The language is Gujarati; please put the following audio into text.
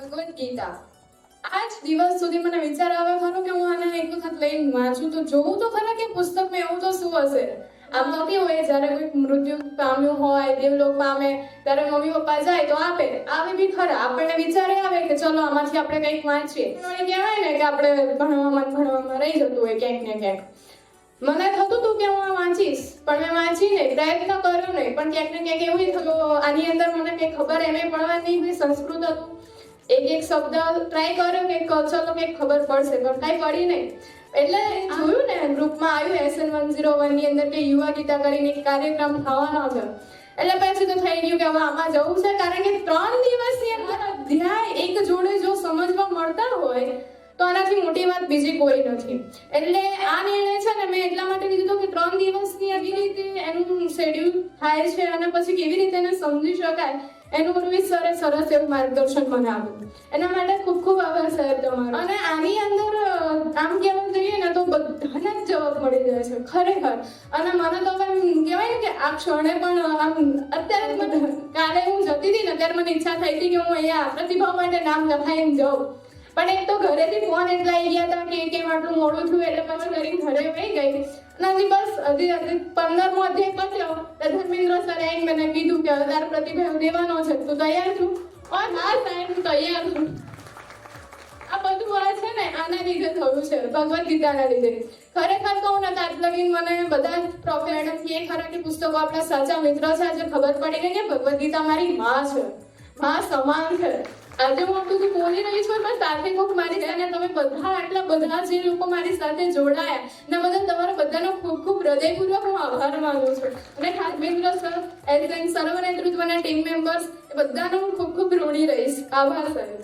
ભગવદ્ ગીતા આજ દિવસ સુધી મને વિચાર આવે ખરો કે હું આને એક વખત લઈને વાંચું તો જોઉં તો ખરા કે પુસ્તકમાં એવું તો શું હશે. આમ તો કેવું હોય જ્યારે કોઈ મૃત્યુ પામ્યું હોય દેવલોક પામે ત્યારે મમ્મી પપ્પા જાય તો આવે બી ખરા. આપણને વિચારે આવે કે ચલો આમાંથી આપણે કંઈક વાંચીએ. મને કહેવાય ને કે આપણે ભણવામાં રહી જતું હોય ક્યાંક ને ક્યાંક. મને થતું હતું કે હું આ વાંચીશ પણ મેં વાંચી નહીં, પ્રયત્ન કર્યો નહીં. પણ ક્યાંક ને ક્યાંક એવું થયું આની અંદર મને કંઈ ખબર એમ પડવાની નહીં. સંસ્કૃત હતું, એક શબ્દ ટ્રાય કર્યો કે ચલો કંઈક ખબર પડશે પણ કાંઈ પડી નહીં. એટલે જોયું ને ગ્રુપમાં આવ્યું SN101 ની અંદર કે યુવા ગીતા કરીને એક કાર્યક્રમ થવાનો છે. એટલે પછી તો થઈ ગયું કે હવે આમાં જવું છે, કારણ કે 3 દિવસની અંદર અધ્યાય એક જોડે જો સમજવા મળતા હોય તો આનાથી મોટી વાત બીજી કોઈ નથી. એટલે આ નિર્ણય છે ને મેં એટલા માટે લીધો કે 3 દિવસની આવી રીતે એનું શેડ્યુલ થાય છે અને પછી કેવી રીતે એને સમજી શકાય એનું ઉર્વિશ સરે સરસ એવું માર્ગદર્શન મને આપ્યું. એના માટે ખૂબ ખૂબ આભાર સાહેબ તમારો. અને આની અંદર આમ કહેવા જઈએ ને તો બધાને જ જવાબ મળી જાય છે ખરેખર. અને મને તો એમ કહેવાય ને કે આ ક્ષણે પણ આમ અત્યારે કાલે હું જતી હતી ને ત્યારે મને ઈચ્છા થઈ હતી કે હું અહીંયા પ્રતિભા માટે નામ લખાઈને જાઉં. પણ એક તો ઘરેથી ફોન એટલા આવી ગયા હતા કે કેમ આટલું મોડું થયું એટલે પછી કરીને ઘરે વહી ગઈ. નથી બસ હજી 15મો અધ્યાય પત્યો ધર્મેન્દ્ર સરે આવીને મને કીધું કે હવે તારે પ્રતિભાવ દેવાનો છે, તું તૈયાર છું? હા સાહેબ હું તૈયાર છું. આ બધું આ છે ને આના લીધે થયું છે, ભગવદ્ ગીતાના લીધે. ખરેખર કહું ને તાર લગીન મને બધા પ્રોફેસર કહે ખરા કે પુસ્તકો આપણા સાચા મિત્ર છે. આજે ખબર પડી ગઈ કે ભગવદ્ ગીતા મારી માં છે, માં સમાન છે. આજે હું આટલું બોલી રહી છું પણ સાથે કોક મારી છે અને તમે બધા આટલા બધા જે લોકો મારી સાથે જોડાયા ને બધા તમારા બધાનો ખૂબ ખૂબ હૃદયપૂર્વક હું આભાર માનું છું. અને ધર્મેન્દ્ર સર એઝ સર્વ નેતૃત્વના ટીમ મેમ્બર્સ એ બધાનો હું ખૂબ ખૂબ ઋણી રહીશ. આભાર સાહેબ.